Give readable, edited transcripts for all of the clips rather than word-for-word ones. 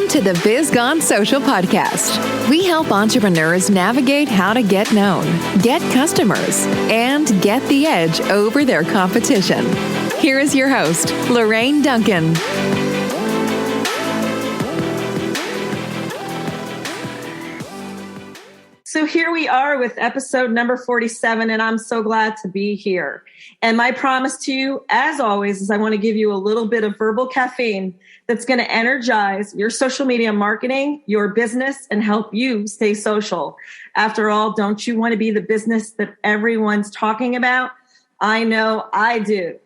Welcome to the Biz Gone Social podcast. We help entrepreneurs navigate how to get known, get customers, and get the edge over their competition. Here is your host, Lorraine Duncan. So here we are with episode number 47, and I'm so glad to be here. And my promise to you, as always, is I want to give you a little bit of verbal caffeine that's going to energize your social media marketing, your business, and help you stay social. After all, don't you want to be the business that everyone's talking about? I know I do.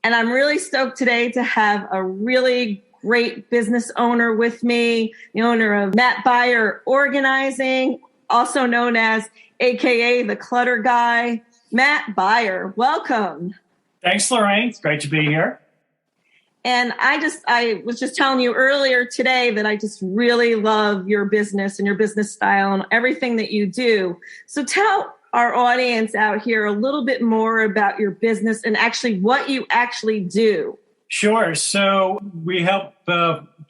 And I'm really stoked today to have a really great business owner with me, the owner of Matt Baier Organizing, also known as AKA the Clutter Guy, Matt Baier. Welcome. Thanks, Lorraine. It's great to be here. And I was just telling you earlier today that I just really love your business and your business style and everything that you do. So tell our audience out here a little bit more about your business and actually what you actually do. Sure. So we help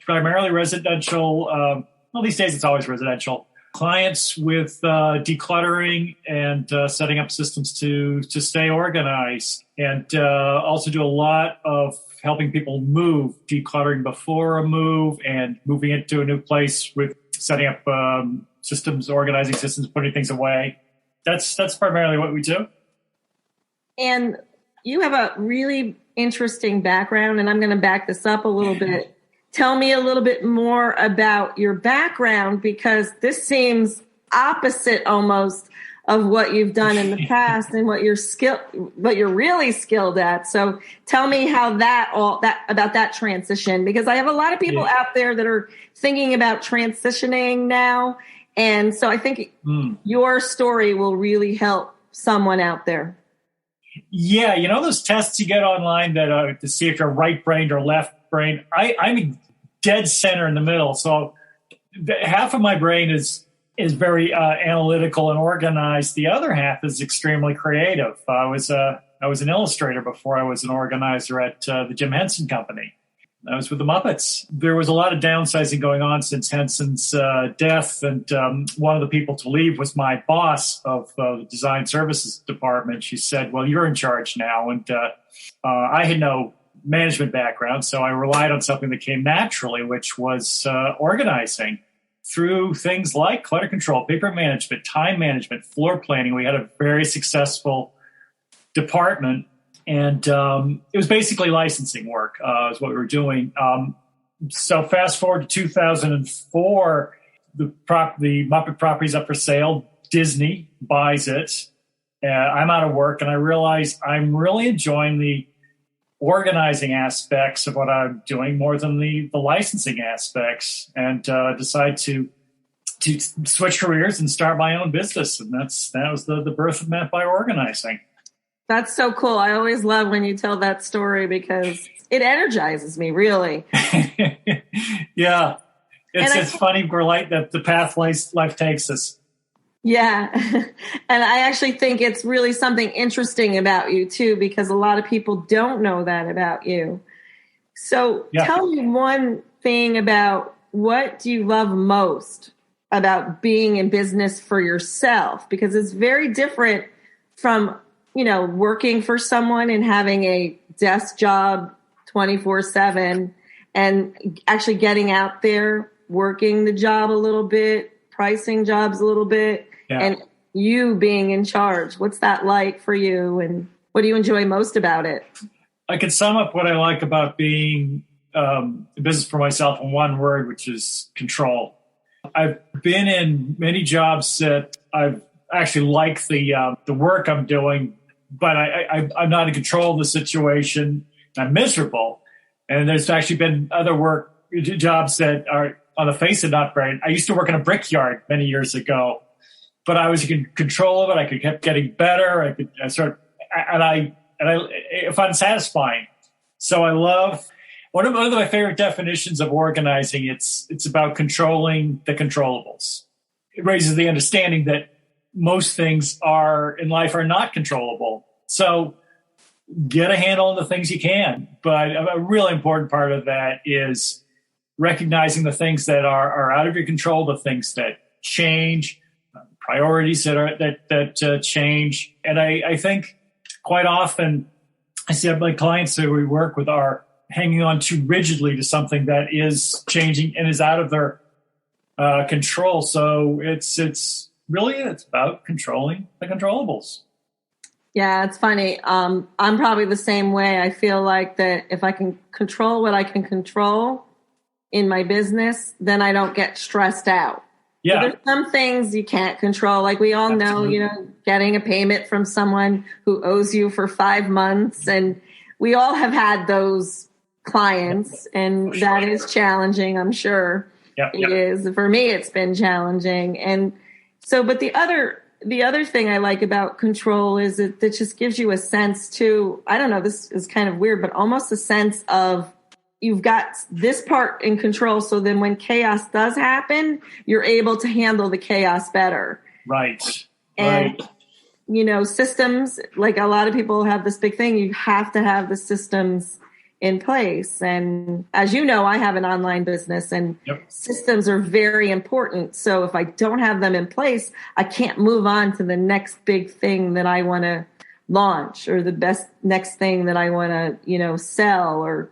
primarily residential, these days it's always residential, clients with decluttering and setting up systems to stay organized, and also do a lot of helping people move, decluttering before a move and moving into a new place with setting up systems, organizing systems, putting things away. That's primarily what we do. And you have a really interesting background, and I'm going to back this up a little bit. Tell me a little bit more about your background, because this seems opposite almost of what you've done in the past and what you're really skilled at. So tell me how about that transition, because I have a lot of people out there that are thinking about transitioning now. And so I think your story will really help someone out there. Yeah. You know, those tests you get online that to see if you're right-brained or left-brained, I'm dead center in the middle. So half of my brain is very analytical and organized. The other half is extremely creative. I was an illustrator before I was an organizer at the Jim Henson Company. I was with the Muppets. There was a lot of downsizing going on since Henson's death, and one of the people to leave was my boss of the design services department. She said, "Well, you're in charge now," and I had no management background, so I relied on something that came naturally, which was organizing through things like clutter control, paper management, time management, floor planning. We had a very successful department, and it was basically licensing work is what we were doing. So fast forward to 2004, the Muppet property's up for sale. Disney buys it. I'm out of work, and I realize I'm really enjoying the organizing aspects of what I'm doing more than the licensing aspects, and decide to switch careers and start my own business. And that was the birth of Matt Baier Organizing. That's so cool. I always love when you tell that story because it energizes me, really. Yeah. It's funny. We're like that the path life takes us. Yeah. And I actually think it's really something interesting about you too, because a lot of people don't know that about you. So Tell me one thing about what do you love most about being in business for yourself, because it's very different from, working for someone and having a desk job 24/7 and actually getting out there, working the job a little bit, pricing jobs a little bit. And you being in charge. What's that like for you, and what do you enjoy most about it? I can sum up what I like about being in business for myself in one word, which is control. I've been in many jobs that I've actually liked the work I'm doing, but I'm not in control of the situation. I'm miserable. And there's actually been other jobs that are on the face of not very. I used to work in a brickyard many years ago, but I was in control of it. I kept getting better. I find it satisfying. So I love one of my favorite definitions of organizing. It's about controlling the controllables. It raises the understanding that most things in life are not controllable. So get a handle on the things you can. But a really important part of that is recognizing the things that are out of your control, the things that change, priorities that change. And I think quite often I see my clients that we work with are hanging on too rigidly to something that is changing and is out of their control. So it's really about controlling the controllables. Yeah, it's funny. I'm probably the same way. I feel like that if I can control what I can control in my business, then I don't get stressed out. Yeah. But there's some things you can't control. Like we all Absolutely. know, getting a payment from someone who owes you for 5 months. And we all have had those clients, and that is challenging, I'm sure. It is. For me, it's been challenging. And so, but the other thing I like about control is that just gives you a sense too. I don't know, this is kind of weird, but almost a sense of you've got this part in control. So then when chaos does happen, you're able to handle the chaos better. Right. And, systems, like a lot of people have this big thing. You have to have the systems in place. And as you know, I have an online business, and systems are very important. So if I don't have them in place, I can't move on to the next big thing that I want to launch, or the next thing that I want to, sell, or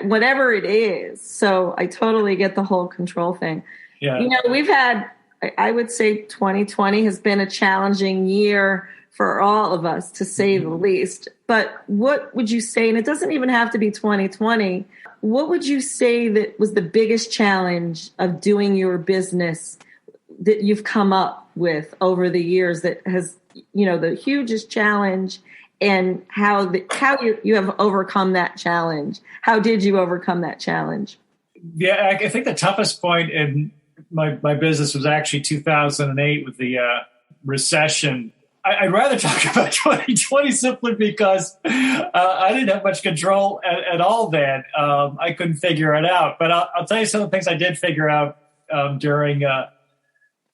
whatever it is. So I totally get the whole control thing. Yeah. We've had, I would say 2020 has been a challenging year for all of us, to say the least. But what would you say, and it doesn't even have to be 2020, what would you say that was the biggest challenge of doing your business that you've come up with over the years that has, the hugest challenge, and how you have overcome that challenge? How did you overcome that challenge? Yeah, I think the toughest point in my business was actually 2008 with the recession. I'd rather talk about 2020 simply because I didn't have much control at all then. I couldn't figure it out. But I'll tell you some of the things I did figure out during the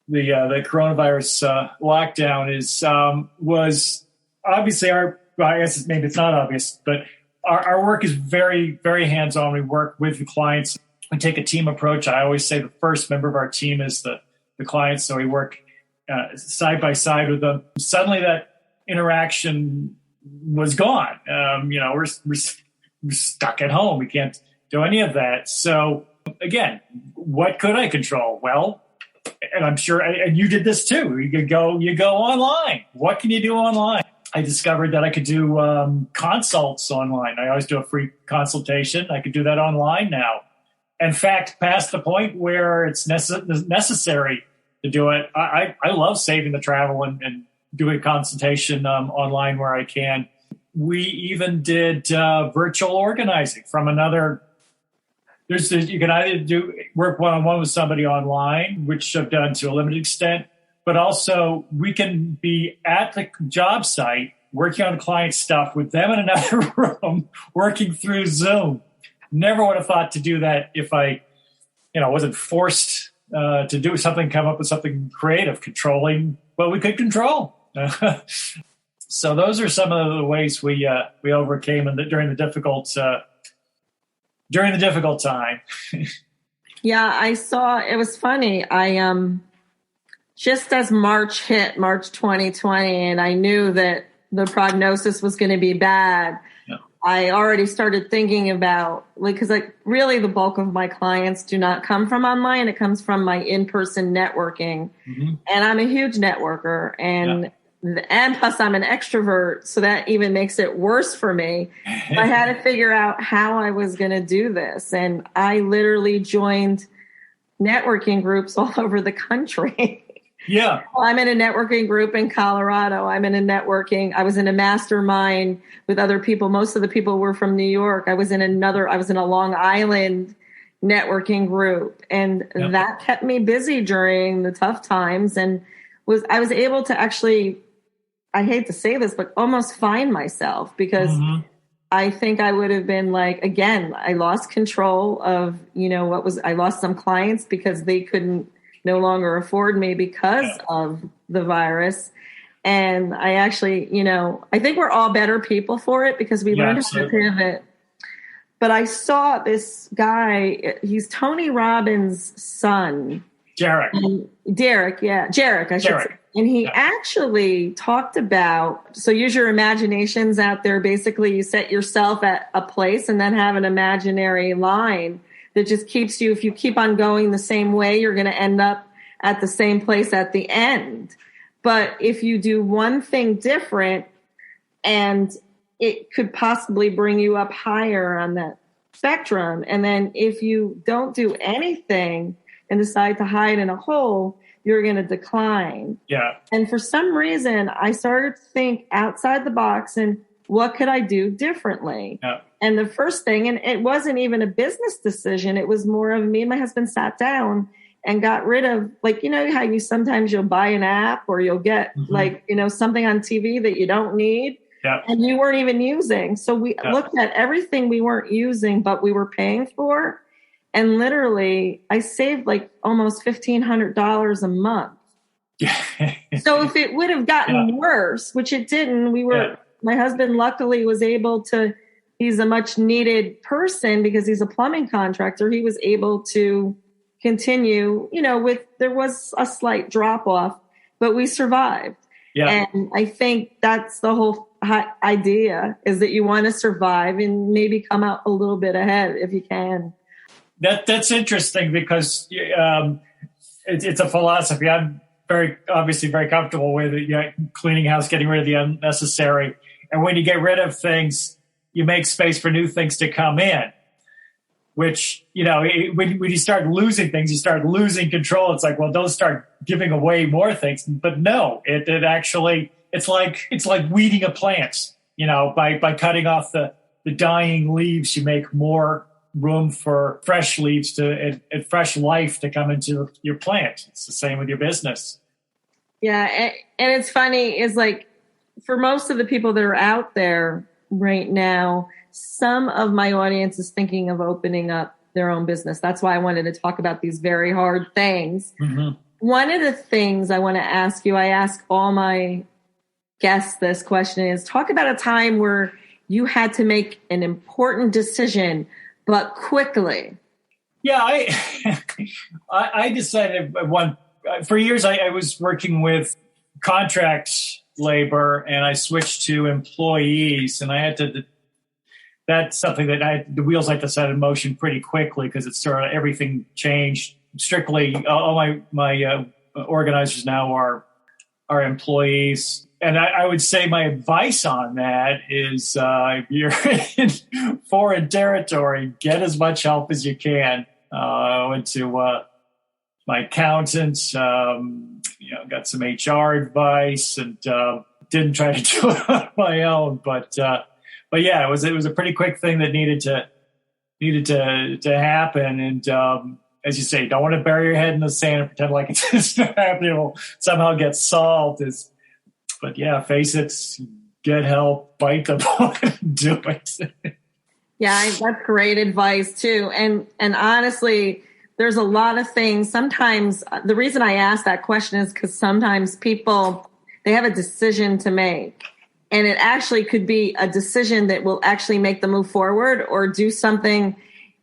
coronavirus lockdown was obviously I guess maybe it's not obvious, but our work is very, very hands-on. We work with the clients. We take a team approach. I always say the first member of our team is the client. So we work side by side with them. Suddenly that interaction was gone. We're stuck at home. We can't do any of that. So again, what could I control? Well, and I'm sure, and you did this too. You go online. What can you do online? I discovered that I could do consults online. I always do a free consultation. I could do that online now. In fact, past the point where it's necessary to do it. I love saving the travel and doing a consultation online where I can. We even did virtual organizing from another. You can either work one-on-one with somebody online, which I've done to a limited extent, but also we can be at the job site working on client stuff with them in another room, working through Zoom. Never would have thought to do that if I, wasn't forced to do something, come up with something creative, controlling what we could control. So those are some of the ways we overcame during the difficult time. Yeah, I saw, it was funny. I just as March hit, March 2020, and I knew that the prognosis was going to be bad. I already started thinking about, because really the bulk of my clients do not come from online. It comes from my in-person networking. Mm-hmm. And I'm a huge networker, and plus I'm an extrovert. So that even makes it worse for me. I had to figure out how I was going to do this. And I literally joined networking groups all over the country. Yeah. I'm in a networking group in Colorado. I was in a mastermind with other people. Most of the people were from New York. I was in a Long Island networking group, and that kept me busy during the tough times, and I was able to actually, I hate to say this, but almost find myself, because I think I would have been again, I lost control of, I lost some clients because they couldn't no longer afford me because of the virus. And I actually, I think we're all better people for it because we learned how to pivot. but I saw this guy, he's Tony Robbins' son. Derek, I should say. And he actually talked about, so use your imaginations out there. Basically, you set yourself at a place and then have an imaginary line that just keeps you, if you keep on going the same way, you're going to end up at the same place at the end. But if you do one thing different, and it could possibly bring you up higher on that spectrum. And then if you don't do anything and decide to hide in a hole, you're going to decline. Yeah. And for some reason, I started to think outside the box and what could I do differently? Yeah. And the first thing, and it wasn't even a business decision, it was more of me and my husband sat down and got rid of, like, you know how you'll buy an app or you'll get something on TV that you don't need. Yeah. And you weren't even using. So we looked at everything we weren't using, but we were paying for. And literally, I saved like almost $1,500 a month. So if it would have gotten worse, which it didn't, my husband luckily was able to, he's a much needed person because he's a plumbing contractor. He was able to continue, there was a slight drop off, but we survived. Yeah. And I think that's the whole idea, is that you want to survive and maybe come out a little bit ahead if you can. That's interesting because it's a philosophy I'm obviously very comfortable with. Cleaning house, getting rid of the unnecessary. And when you get rid of things, you make space for new things to come in, which, when you start losing things, you start losing control. It's like, well, don't start giving away more things. But no, it actually, it's like weeding a plant, by cutting off the dying leaves, you make more room for fresh leaves and fresh life to come into your plant. It's the same with your business. Yeah. And it's funny is like, for most of the people that are out there right now, some of my audience is thinking of opening up their own business. That's why I wanted to talk about these very hard things. Mm-hmm. One of the things I want to ask you, I ask all my guests this question, is talk about a time where you had to make an important decision, but quickly. Yeah, I decided for years I was working with contract labor and I switched to employees, and I had to, that's something that the wheels like to set in motion pretty quickly because it's sort of everything changed. Strictly, all my organizers now are employees. And I would say my advice on that is if you're in foreign territory, get as much help as you can. I went to my accountant, got some HR advice, and didn't try to do it on my own. But yeah, it was a pretty quick thing that needed to happen. And as you say, don't want to bury your head in the sand and pretend like it's not happening. It will somehow get solved. But yeah, face it, get help, bite the bullet, do it. Yeah, that's great advice too. And honestly, there's a lot of things. Sometimes the reason I ask that question is because sometimes people, they have a decision to make, and it actually could be a decision that will actually make them move forward or do something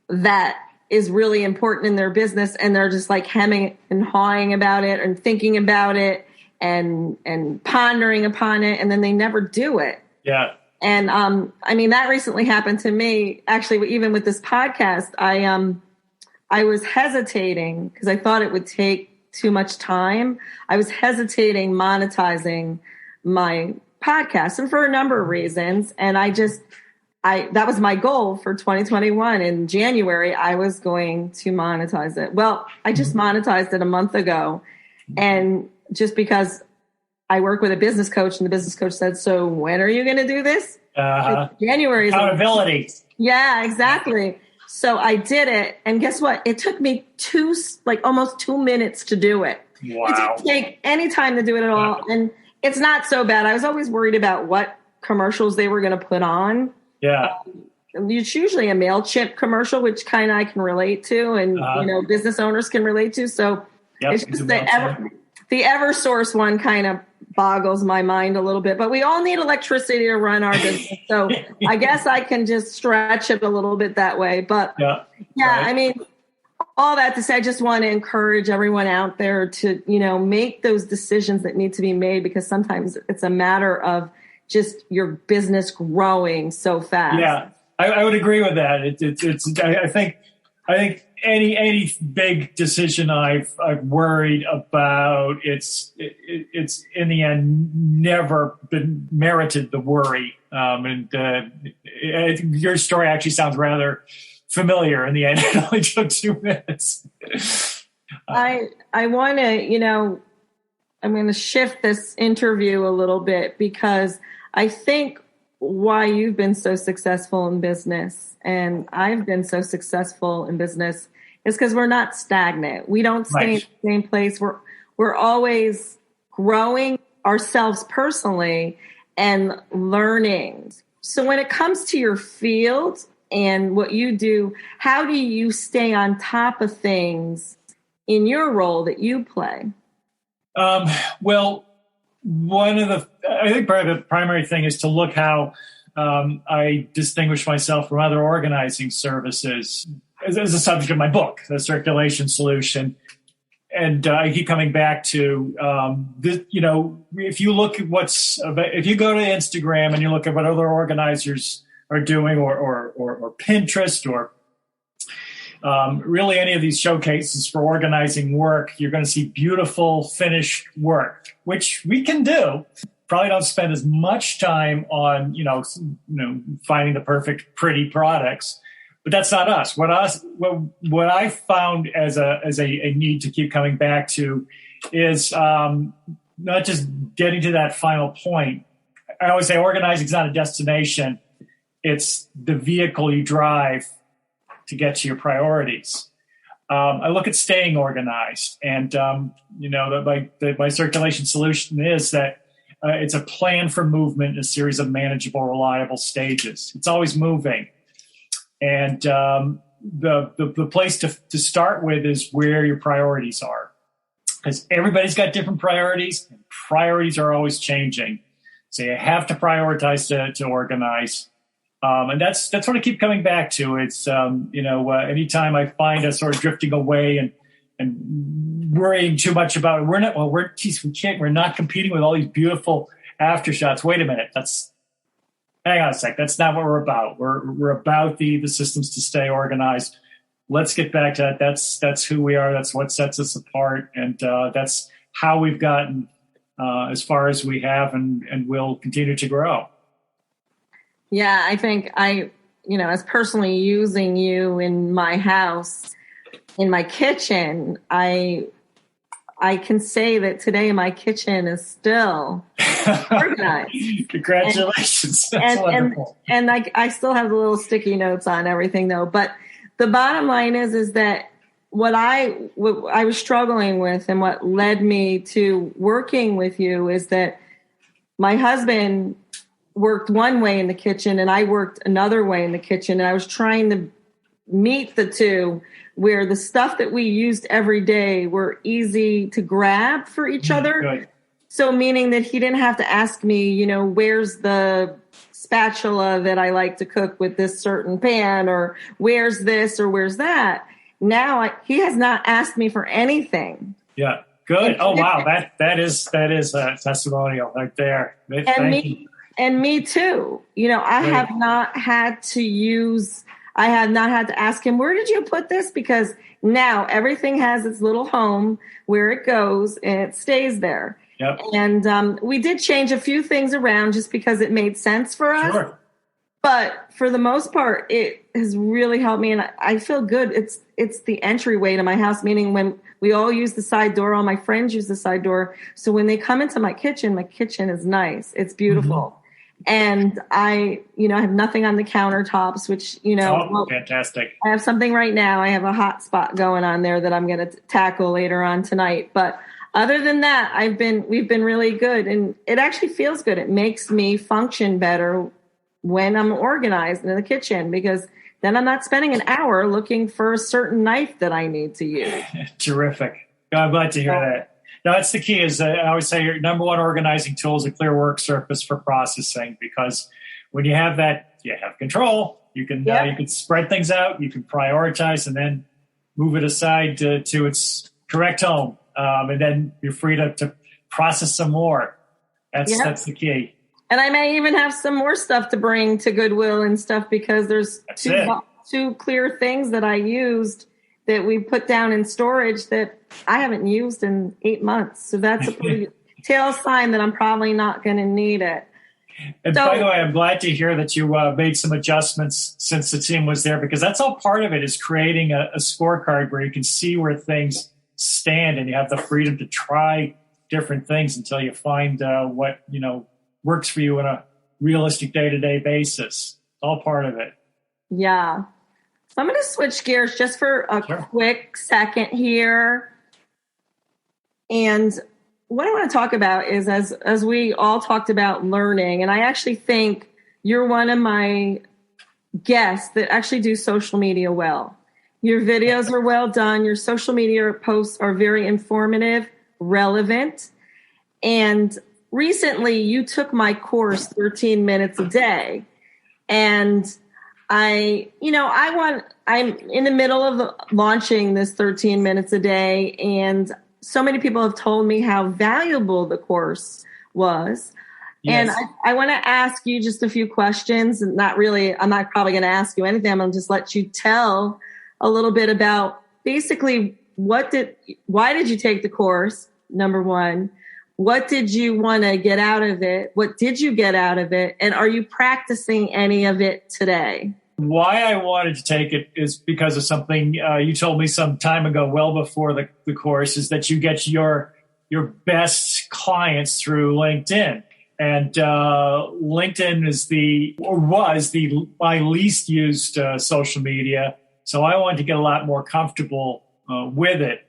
that is really important in their business. And they're just like hemming and hawing about it and thinking about it and pondering upon it, and then they never do it. Yeah. And that recently happened to me. Actually, even with this podcast, I was hesitating because I thought it would take too much time. I was hesitating monetizing my podcast, and for a number of reasons. And that was my goal for 2021. In January, I was going to monetize it. Well, I just monetized it a month ago, and just because I work with a business coach, and the business coach said, so when are you going to do this? January. Accountability. Yeah, exactly. So I did it. And guess what? It took me almost 2 minutes to do it. Wow. It didn't take any time to do it at all. And it's not so bad. I was always worried about what commercials they were going to put on. Yeah. It's usually a MailChimp commercial, which kind of I can relate to, and business owners can relate to. So it's just that the EverSource one kind of boggles my mind a little bit, but we all need electricity to run our business. So I guess I can just stretch it a little bit that way. But right. I mean, all that to say, I just want to encourage everyone out there to, make those decisions that need to be made, because sometimes it's a matter of just your business growing so fast. Yeah, I would agree with that. I think any big decision I've worried about, it's in the end never been merited the worry. Your story actually sounds rather familiar. In the end, it only took 2 minutes. I want to, I'm going to shift this interview a little bit, because I think why you've been so successful in business and I've been so successful in business is because we're not stagnant. We don't stay in the same place. We're always growing ourselves personally and learning. So when it comes to your field and what you do, how do you stay on top of things in your role that you play? Well, I think probably the primary thing is to look how I distinguish myself from other organizing services as a subject of my book, The Circulation Solution. And I keep coming back to this, if you look at if you go to Instagram and you look at what other organizers are doing, or Pinterest, or really any of these showcases for organizing work, you're going to see beautiful finished work, which we can do. Probably don't spend as much time on, finding the perfect, pretty products, but that's not us. What I found as a need to keep coming back to is not just getting to that final point. I always say organizing is not a destination. It's the vehicle you drive to get to your priorities. I look at staying organized, and my circulation solution is that it's a plan for movement in a series of manageable, reliable stages. It's always moving, and the place to start with is where your priorities are, because everybody's got different priorities, and priorities are always changing. So you have to prioritize to organize. And that's what I keep coming back to. It's, anytime I find us sort of drifting away and worrying too much about it, we're not competing with all these beautiful aftershots. Wait a minute. Hang on a sec. That's not what we're about. We're about the systems to stay organized. Let's get back to that. That's who we are. That's what sets us apart. And, that's how we've gotten, as far as we have and will continue to grow. Yeah, I think as personally using you in my house, in my kitchen, I can say that today my kitchen is still organized. Congratulations. That's wonderful. And I still have the little sticky notes on everything though. But the bottom line is that what I was struggling with and what led me to working with you is that my husband worked one way in the kitchen and I worked another way in the kitchen. And I was trying to meet the two where the stuff that we used every day were easy to grab for each other. Good. So meaning that he didn't have to ask me, where's the spatula that I like to cook with this certain pan, or where's this or where's that. Now he has not asked me for anything. Yeah. Good. Oh, wow. That is a testimonial right there. Thank you. And me too. I have not had to ask him, where did you put this? Because now everything has its little home where it goes and it stays there. Yep. And we did change a few things around just because it made sense for us. Sure. But for the most part, it has really helped me. And I feel good. It's the entryway to my house, meaning when we all use the side door, all my friends use the side door. So when they come into my kitchen is nice. It's beautiful. Mm-hmm. And I have nothing on the countertops, which, fantastic. I have something right now. I have a hot spot going on there that I'm going to tackle later on tonight. But other than that, we've been really good, and it actually feels good. It makes me function better when I'm organized in the kitchen, because then I'm not spending an hour looking for a certain knife that I need to use. Terrific. I'm glad to hear that. No, that's the key. Is I always say your number one organizing tool is a clear work surface for processing, because when you have that, you have control. You can you can spread things out, you can prioritize, and then move it aside to its correct home, and then you're free to process some more. That's the key. And I may even have some more stuff to bring to Goodwill and stuff, because there's two clear things that I used that we put down in storage that I haven't used in 8 months. So that's a pretty tell sign that I'm probably not going to need it. And by the way, I'm glad to hear that you made some adjustments since the team was there, because that's all part of it, is creating a scorecard where you can see where things stand and you have the freedom to try different things until you find what, works for you on a realistic day-to-day basis. It's all part of it. Yeah. So I'm going to switch gears just for a quick second here. And what I want to talk about is, as we all talked about learning, and I actually think you're one of my guests that actually do social media well. Your videos are well done. Your social media posts are very informative, relevant. And recently you took my course, 13 Minutes a Day. And I'm in the middle of launching this 13 Minutes a Day, and so many people have told me how valuable the course was. Yes. And I want to ask you just a few questions. And I'm not probably going to ask you anything. I'm going to just let you tell a little bit about basically why did you take the course? Number one, what did you want to get out of it? What did you get out of it? And are you practicing any of it today? Why I wanted to take it is because of something you told me some time ago, well before the course, is that you get your best clients through LinkedIn. And LinkedIn was my least used social media. So I wanted to get a lot more comfortable with it.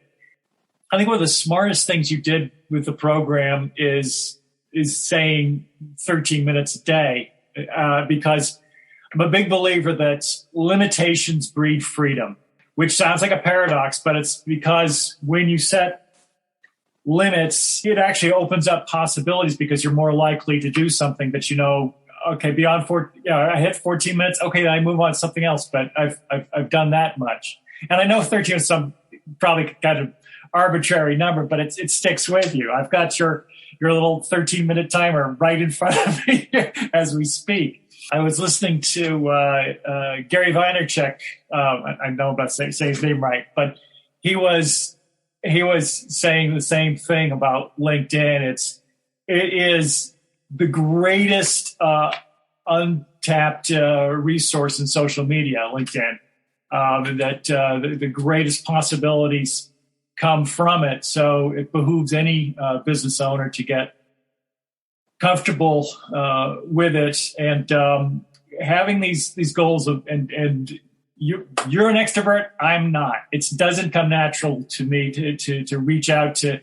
I think one of the smartest things you did with the program is saying 13 minutes a day, because I'm a big believer that limitations breed freedom, which sounds like a paradox, but it's because when you set limits, it actually opens up possibilities, because you're more likely to do something that okay, beyond I hit 14 minutes. Okay, then I move on to something else, but I've done that much. And I know 13 is some probably kind of arbitrary number, but it sticks with you. I've got your little 13-minute timer right in front of me as we speak. I was listening to Gary Vaynerchuk. I know about saying his name right, but he was saying the same thing about LinkedIn. It is the greatest untapped resource in social media, LinkedIn. That the greatest possibilities come from it. So it behooves any business owner to get comfortable with it, and having these goals and you're an extrovert. I'm not. It doesn't come natural to me to reach out to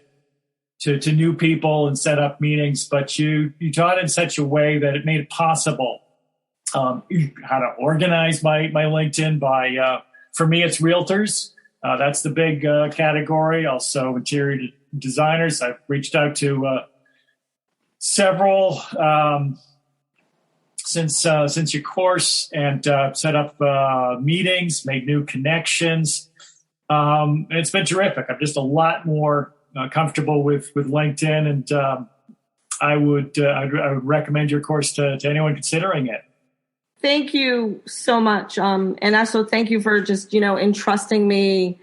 new people and set up meetings, but you taught it in such a way that it made it possible. How to organize my LinkedIn by, for me, it's realtors. That's the big category. Also interior designers. I've reached out to several since your course, and set up meetings, made new connections. And it's been terrific. I'm just a lot more comfortable with LinkedIn, and I would recommend your course to anyone considering it. Thank you so much. And also thank you for just, entrusting me,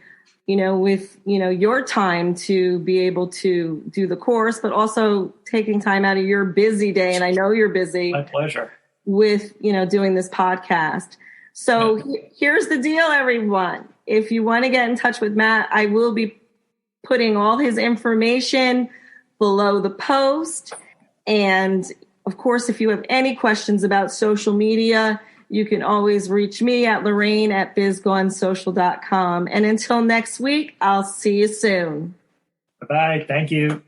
with, your time to be able to do the course, but also taking time out of your busy day. And I know you're busy. My pleasure. With, doing this podcast. So here's the deal, everyone. If you want to get in touch with Matt, I will be putting all his information below the post. And of course, if you have any questions about social media, you can always reach me at Lorraine@bizgonesocial.com. And until next week, I'll see you soon. Bye-bye. Thank you.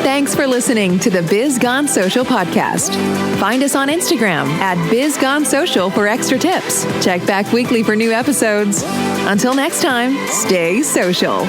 Thanks for listening to the Biz Gone Social podcast. Find us on Instagram at Biz Gone Social for extra tips. Check back weekly for new episodes. Until next time, stay social.